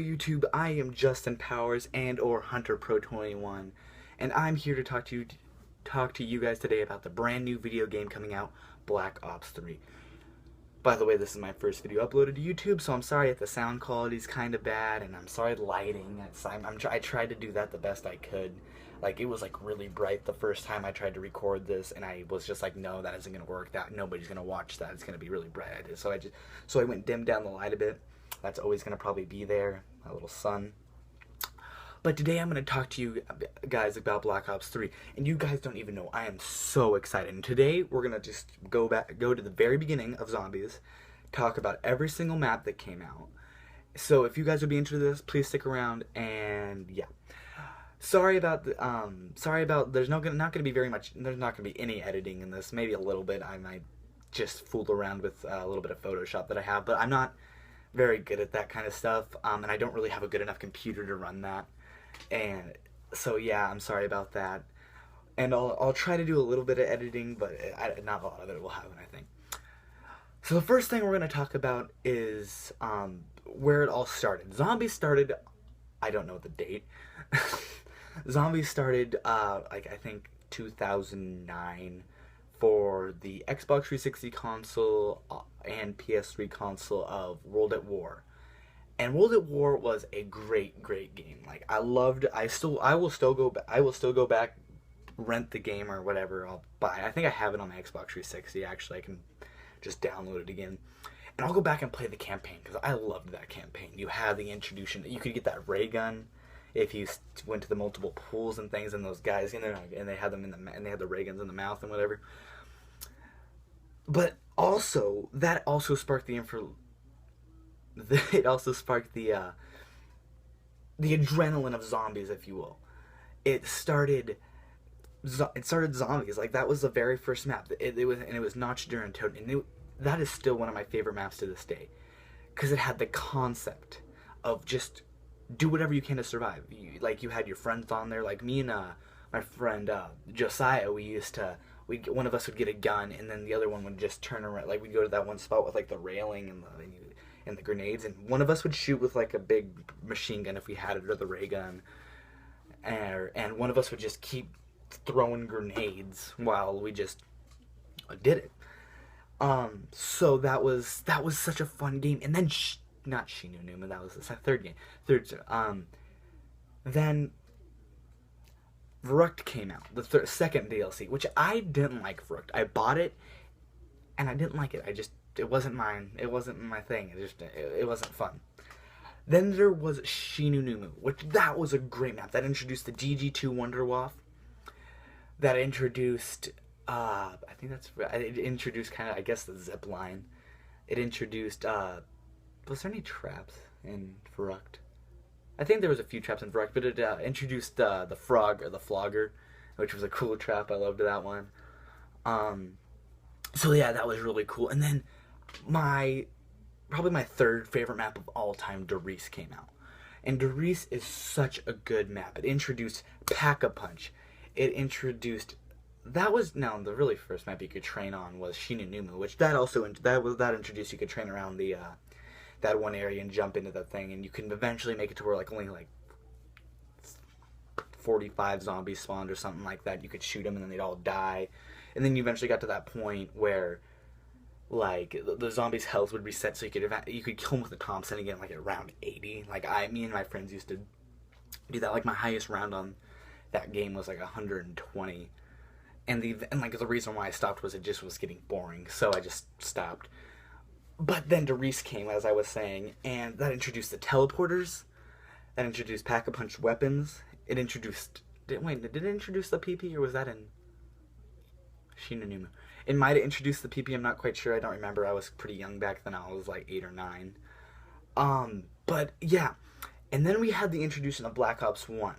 YouTube, I am Justin Powers and or Hunter Pro 21, and I'm here to talk to you guys today about the brand new video game coming out, Black Ops 3. By the way, this is my first video uploaded to YouTube, so I'm sorry if the sound quality is kind of bad, and I'm sorry the lighting. I tried to do that the best I could. Like, it was like really bright the first time I tried to record this, and I was just like, no, that isn't gonna work. That nobody's gonna watch that. It's gonna be really bright. So I went dimmed down the light a bit. That's always gonna probably be there. My little sun. But today I'm going to talk to you guys about Black Ops 3, and you guys don't even know, I am so excited. And today we're going to just go to the very beginning of Zombies, talk about every single map that came out. So if you guys would be interested in this, please stick around, and yeah. Sorry about there's not going to be very much, there's not going to be any editing in this, maybe a little bit. I might just fool around with a little bit of Photoshop that I have, but I'm not very good at that kind of stuff, and I don't really have a good enough computer to run that. And so yeah, I'm sorry about that. And I'll try to do a little bit of editing, but not a lot of it will happen, I think. So the first thing we're going to talk about is where it all started. Zombies started, I don't know the date. Zombies started like I think 2009 for the Xbox 360 console and PS3 console of World at War. And World at War was a great game. Like, I will still go back, rent the game or whatever. I'll buy. I think I have it on the Xbox 360. Actually, I can just download it again, and I'll go back and play the campaign because I loved that campaign. You had the introduction. You could get that ray gun if you went to the multiple pools and things, and those guys in there, and they had them and they had the ray guns in the mouth and whatever. But also, that also sparked the adrenaline of zombies, if you will. It started zombies. Like, that was the very first map. It was Notch Duran Toten, and that is still one of my favorite maps to this day, because it had the concept of just do whatever you can to survive. You had your friends on there, like me and my friend Josiah. One of us would get a gun, and then the other one would just turn around. Like, we'd go to that one spot with like the railing and the grenades, and one of us would shoot with like a big machine gun if we had it, or the ray gun, and one of us would just keep throwing grenades while we just did it. So that was such a fun game. And then not Shi No Numa, that was the third game. Then Verrückt came out, the second DLC, which I didn't like. Verrückt, I bought it and I didn't like it. It wasn't mine. It wasn't my thing. It wasn't fun. Then there was Shi No Numa, that was a great map. That introduced the GG2 Wunderwaffe. That introduced, it introduced kind of, I guess, the zip line. It introduced, was there any traps in Verrückt? I think there was a few traps in Verrückt, but it introduced the frog, or the flogger, which was a cool trap. I loved that one. So yeah, that was really cool. And then probably my third favorite map of all time, Der Riese, came out. And Der Riese is such a good map. It introduced Pack-a-Punch. It introduced, the really first map you could train on was Shi No Numa, which that introduced, you could train around the that one area and jump into the thing, and you can eventually make it to where only 45 zombies spawned or something like that. You could shoot them and then they'd all die. And then you eventually got to that point where the zombies' health would reset, so you could kill them with a Thompson again, at round 80. Me and my friends used to do that. My highest round on that game was 120. And the reason why I stopped was it just was getting boring, so I just stopped. But then Der Riese came, as I was saying, and that introduced the teleporters. That introduced Pack-a-Punch weapons. It introduced, did it introduce the PP, or was that in Shi No Numa? It might have introduced the PP, I'm not quite sure. I don't remember. I was pretty young back then. I was 8 or 9. But yeah. And then we had the introduction of Black Ops 1.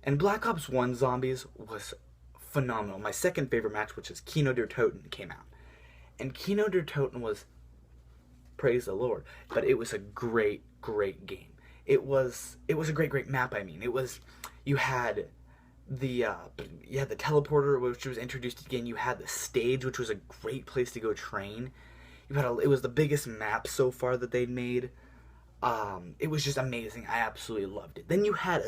And Black Ops 1 Zombies was phenomenal. My second favorite match, which is Kino der Toten, came out. And Kino der Toten was, praise the Lord, but it was a great game. It was a great map. I mean, you had the teleporter, which was introduced again. You had the stage, which was a great place to go train. It was the biggest map so far that they'd made. It was just amazing. I absolutely loved it. Then you had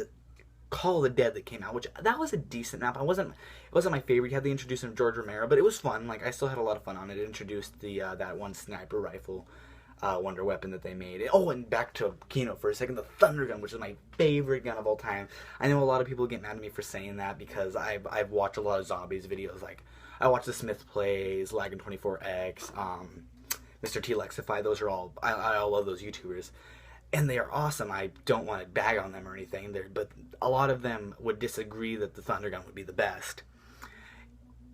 Call of the Dead that came out, which that was a decent map. It wasn't my favorite. You had the introduction of George Romero, but it was fun. Like, I still had a lot of fun on it. It introduced the that one sniper rifle wonder weapon that they made. Oh, and back to Kino for a second, the Thunder Gun, which is my favorite gun of all time. I know a lot of people get mad at me for saying that because I've watched a lot of zombies videos. Like, I watch the Smith Plays, Laggin24x, Mr. T Lexify. Those are all I love those YouTubers. And they are awesome. I don't want to bag on them or anything, but a lot of them would disagree that the Thunder Gun would be the best.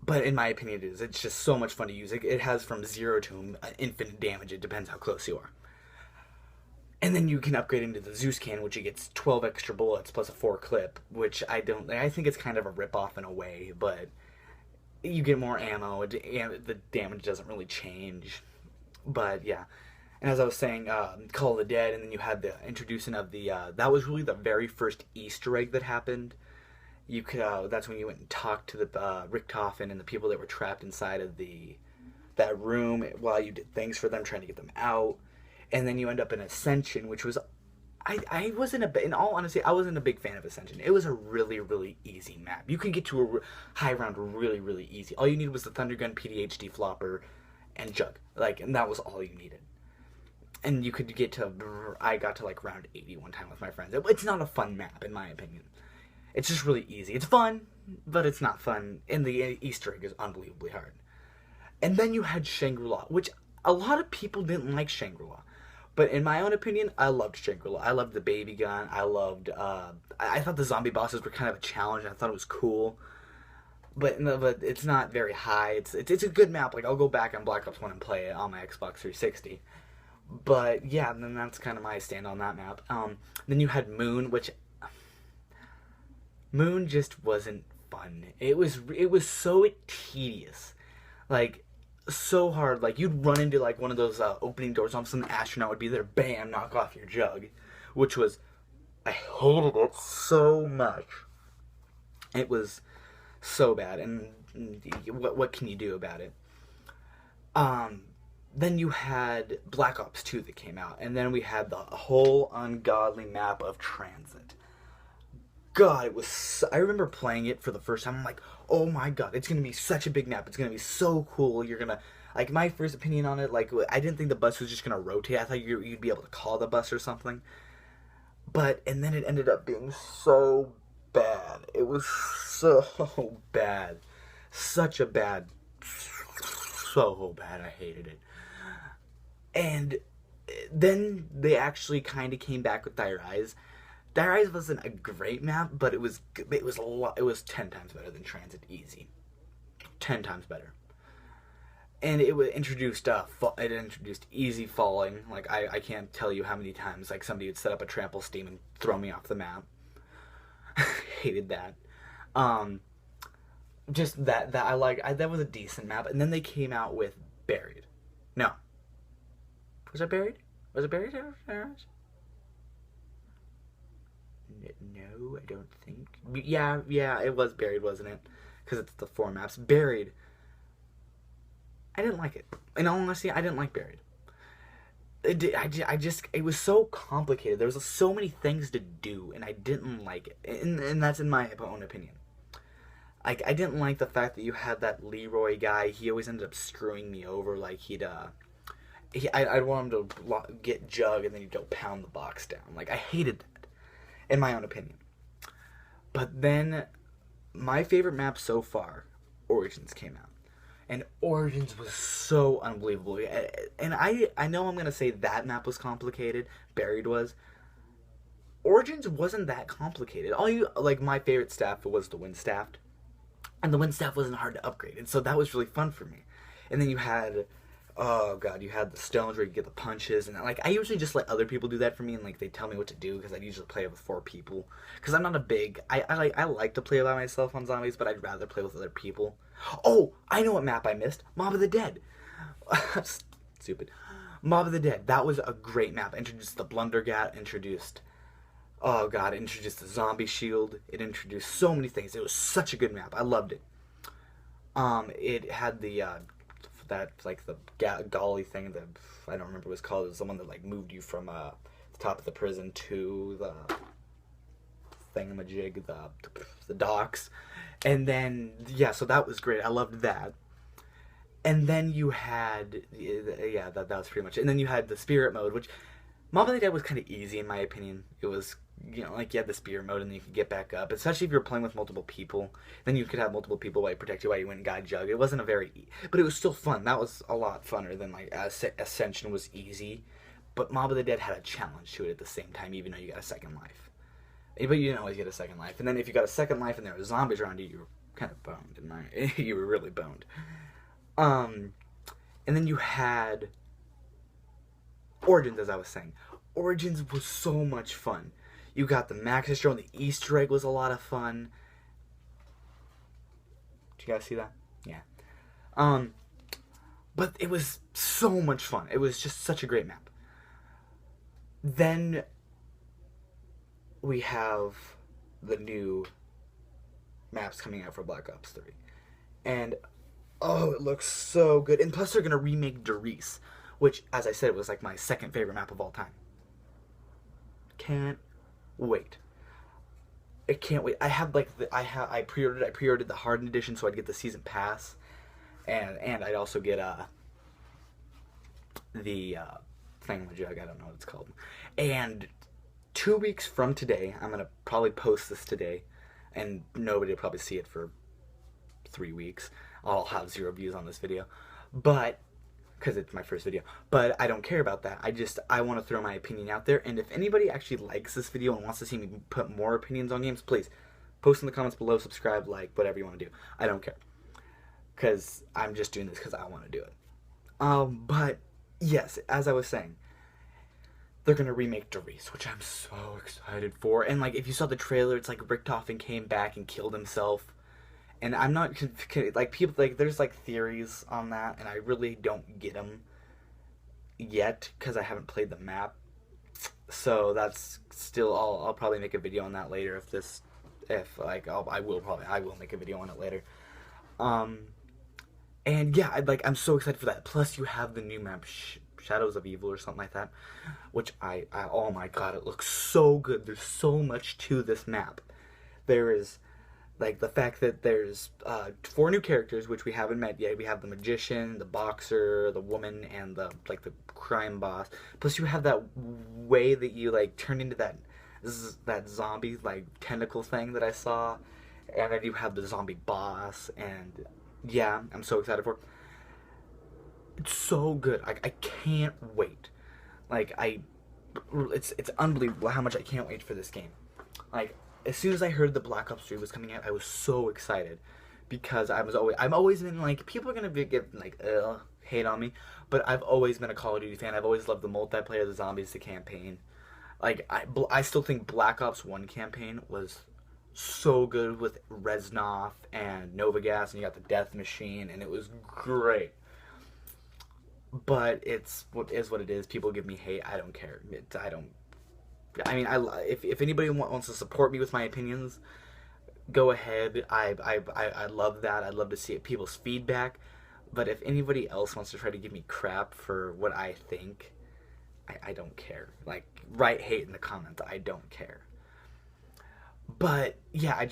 But in my opinion, it is. It's just so much fun to use. It has from 0 to infinite damage. It depends how close you are. And then you can upgrade into the Zeus Cannon, which it gets 12 extra bullets plus a 4 clip, which I think it's kind of a rip-off in a way, but you get more ammo. The damage doesn't really change. But yeah. And as I was saying, Call of the Dead, and then you had the introducing of the, that was really the very first Easter egg that happened. You could, that's when you went and talked to the, Richtofen and the people that were trapped inside of that room while you did things for them, trying to get them out. And then you end up in Ascension, which was, I wasn't in all honesty, I wasn't a big fan of Ascension. It was a really, really easy map. You could get to a high round really, really easy. All you needed was the Thunder Gun, PDHD Flopper, and Jug. And that was all you needed. And you could get to, I got to like round 80 one time with my friends. It's not a fun map, in my opinion. It's just really easy. It's fun, but it's not fun. And the Easter egg is unbelievably hard. And then you had Shangri-La, which a lot of people didn't like Shangri-La. But in my own opinion, I loved Shangri-La. I loved the baby gun. I loved, I thought the zombie bosses were kind of a challenge. And I thought it was cool. But it's not very high. It's a good map. Like, I'll go back on Black Ops 1 and play it on my Xbox 360. But yeah, then that's kind of my stand on that map. Then you had Moon, which Moon just wasn't fun. It was so tedious, like so hard. Like, you'd run into like one of those opening doors, almost an astronaut would be there, bam, knock off your Jug, which was, I hated it so much. It was so bad, and what can you do about it? Then you had Black Ops 2 that came out, and then we had the whole ungodly map of Transit. God, it was I remember playing it for the first time. I'm like, oh my god, it's going to be such a big map. It's going to be so cool. You're going to, like, my first opinion on it, like, I didn't think the bus was just going to rotate. I thought you'd be able to call the bus or something. And then it ended up being so bad. It was so bad. Such a bad, so bad. I hated it. And then they actually kind of came back with Dire Eyes. Dire Eyes wasn't a great map, but it was 10 times better than Transit, easy. 10 times better. And it introduced easy falling. Like, I can't tell you how many times like somebody would set up a trample steam and throw me off the map. Hated that. Just that that was a decent map. And then they came out with Buried. No. Was it Buried? Was it Buried? No, I don't think. Yeah, it was Buried, wasn't it? Because it's the 4 maps. Buried. I didn't like it. In all honesty, I didn't like Buried. It was so complicated. There was so many things to do, and I didn't like it. And that's in my own opinion. Like, I didn't like the fact that you had that Leroy guy. He always ended up screwing me over. Like, I'd want him to get Jug, and then he'd go pound the box down. Like, I hated that, in my own opinion. But then, my favorite map so far, Origins, came out. And Origins was so unbelievable. And I know I'm going to say that map was complicated. Buried was. Origins wasn't that complicated. My favorite staff was the Wind Staff. And the Wind Staff wasn't hard to upgrade. And so that was really fun for me. And then you had, you had the stones where you get the punches. And like, I usually just let other people do that for me. And like, they tell me what to do because I usually play with 4 people. Because I'm not a big, I like to play by myself on zombies, but I'd rather play with other people. Oh, I know what map I missed. Mob of the Dead. Stupid. Mob of the Dead. That was a great map. Introduced the Blundergat. Introduced the zombie shield. It introduced so many things. It was such a good map. I loved it. It had the golly thing that I don't remember what it was called. It was the one that like moved you from top of the prison to the thingamajig, the docks. And then, yeah, so that was great. I loved that. And then you had, yeah, that was pretty much it. And then you had the spirit mode, which Mob of the Dead was kind of easy in my opinion. It was, you know, like you had the spirit mode and then you could get back up. Especially if you were playing with multiple people. Then you could have multiple people while you protect you while you went and got Jug. It wasn't a very, but it was still fun. That was a lot funner than like Ascension was easy. But Mob of the Dead had a challenge to it at the same time, even though you got a second life. But you didn't always get a second life. And then if you got a second life and there were zombies around you, you were kind of boned. You were really boned. And then you had Origins, as I was saying. Origins was so much fun. You got the Maxis drone, the Easter egg was a lot of fun. Did you guys see that? Yeah. But it was so much fun. It was just such a great map. Then we have the new maps coming out for Black Ops 3. And oh, it looks so good. And plus they're going to remake Der Riese, which, as I said, was like my second favorite map of all time. Can't wait. I can't wait. I have like I pre-ordered the Hardened edition so I'd get the season pass. And I'd also get the thingamajig, I don't know what it's called. And 2 weeks from today, I'm gonna probably post this today, and nobody will probably see it for 3 weeks. I'll have 0 views on this video, but because it's my first video. But I don't care about that. I want to throw my opinion out there, and if anybody actually likes this video and wants to see me put more opinions on games, please post in the comments below, subscribe, like, whatever you want to do. I don't care, because I'm just doing this because I want to do it. But yes, as I was saying, they're gonna remake Der Riese, which I'm so excited for. And like, if you saw the trailer, it's like Richtofen came back and killed himself. And I'm not, like, people, like, there's, like, theories on that, and I really don't get them yet, because I haven't played the map. So that's still, I'll probably make a video on that later I will make a video on it later. And yeah, I'm so excited for that. Plus, you have the new map, Shadows of Evil or something like that, which oh my god, it looks so good. There's so much to this map. There is, like, the fact that there's 4 new characters, which we haven't met yet. We have the Magician, the Boxer, the Woman, and the crime boss. Plus, you have that way that you, like, turn into that zombie, like, tentacle thing that I saw. And then you have the zombie boss, and yeah, I'm so excited for it. It's so good. I can't wait. Like, it's unbelievable how much I can't wait for this game. Like, as soon as I heard the Black Ops 3 was coming out, I was so excited, because I've always been like, people are gonna get like hate on me, but I've always been a Call of Duty fan. I've always loved the multiplayer, the zombies, the campaign. Like, I still think Black Ops 1 campaign was so good with Reznov and Novagast, and you got the Death Machine, and it was great. But it's what it is. People give me hate. I don't care. I mean, if anybody wants to support me with my opinions, go ahead. I love that. I'd love to see people's feedback. But if anybody else wants to try to give me crap for what I think, I don't care. Like, write hate in the comments. I don't care. But yeah,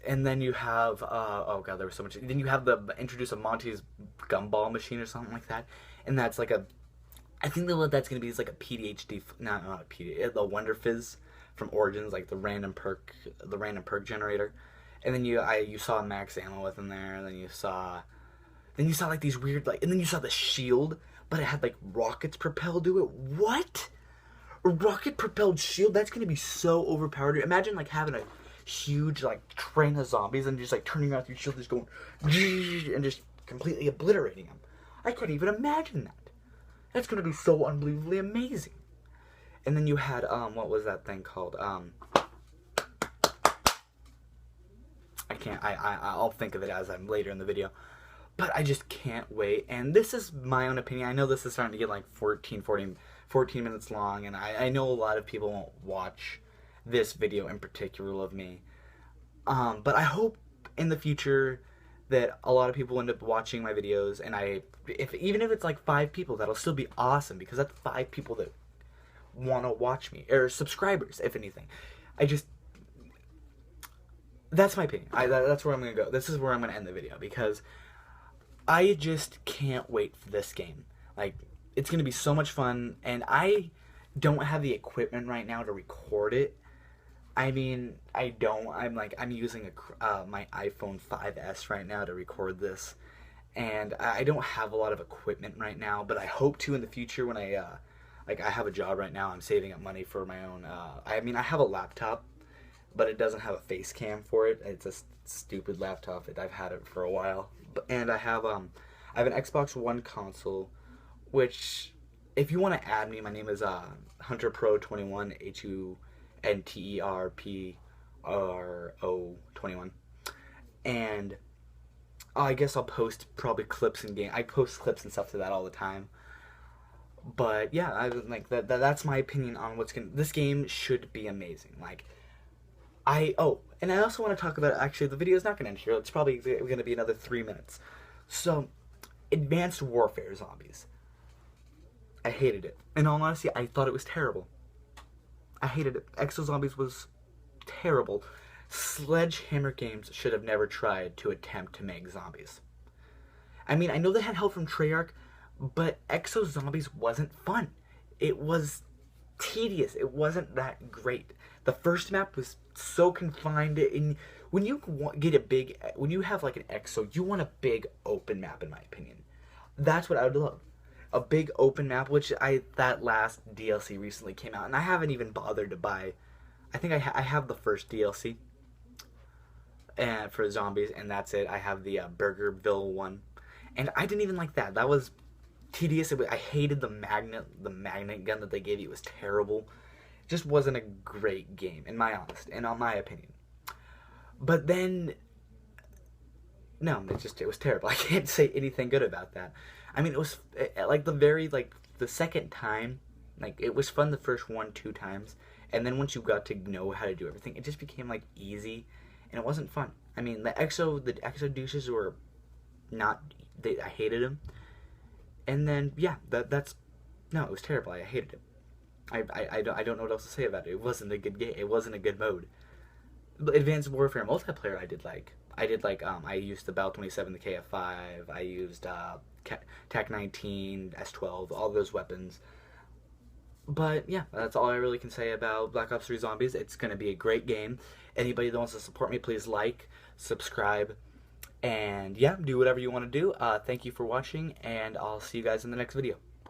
and then you have oh god, there was so much. Then you have the introduce of Monty's gumball machine or something like that, and that's like I think what that's gonna be is like a PDHD, not a PDHD, the Wonder Fizz from Origins, like the random perk generator, and then you saw max ammo within there, and then you saw like these weird, like, and then you saw the shield, but it had like rockets propelled to it. What? A rocket propelled shield? That's gonna be so overpowered. Imagine like having a huge like train of zombies and just like turning around with your shield, just going and just completely obliterating them. I couldn't even imagine that. That's gonna be so unbelievably amazing. And then you had what was that thing called? I'll think of it as I'm later in the video. But I just can't wait. And this is my own opinion. I know this is starting to get like 14 minutes long, and I know a lot of people won't watch this video in particular of me. But I hope in the future that a lot of people end up watching my videos, and even if it's like 5 people, that'll still be awesome, because that's 5 people that want to watch me, or subscribers, if anything. I just, that's my opinion. That's where I'm gonna go. This is where I'm gonna end the video, because I just can't wait for this game. Like, it's gonna be so much fun, and I don't have the equipment right now to record it. I mean, I don't. I'm using my iPhone 5S right now to record this, and I don't have a lot of equipment right now. But I hope to in the future when I have a job right now. I'm saving up money for my own. I mean, I have a laptop, but it doesn't have a face cam for it. It's a stupid laptop that I've had it for a while. And I have an Xbox One console, which, if you want to add me, my name is HunterPro21, HUNTERPRO21, and I guess I'll post probably clips and game. I post clips and stuff to that all the time. But yeah, I like that. That's my opinion on this game should be amazing. Like, and I also want to talk about, actually, the video is not going to end here. It's probably going to be another 3 minutes. So, Advanced Warfare Zombies. I hated it. In all honesty, I thought it was terrible. I hated it. Exo Zombies was terrible. Sledgehammer Games should have never tried to attempt to make zombies. I mean, I know they had help from Treyarch, but Exo Zombies wasn't fun. It was tedious. It wasn't that great. The first map was so confined. When you when you have like an Exo, you want a big open map, in my opinion. That's what I would love. A big open map, which that last DLC recently came out, and I haven't even bothered to buy. I think I have the first DLC for zombies, and that's it. I have the Burgerville one, and I didn't even like that. That was tedious. I hated the magnet gun that they gave you. It was terrible. It just wasn't a great game, in my opinion. But then, no, it was terrible. I can't say anything good about that. I mean, it was like the second time, like, it was fun the first 1-2 times, and then once you got to know how to do everything, it just became like easy, and it wasn't fun. I mean, the Exo douches were not. I hated them, and then yeah, it was terrible. I hated it. I don't know what else to say about it. It wasn't a good game. It wasn't a good mode. But Advanced Warfare multiplayer, I did like. I used the Bal 27, the KF5. I used TAC-19, S12, all those weapons. But yeah, that's all I really can say about Black Ops 3 Zombies. It's going to be a great game. Anybody that wants to support me, please like, subscribe, and yeah, do whatever you want to do. Thank you for watching, and I'll see you guys in the next video.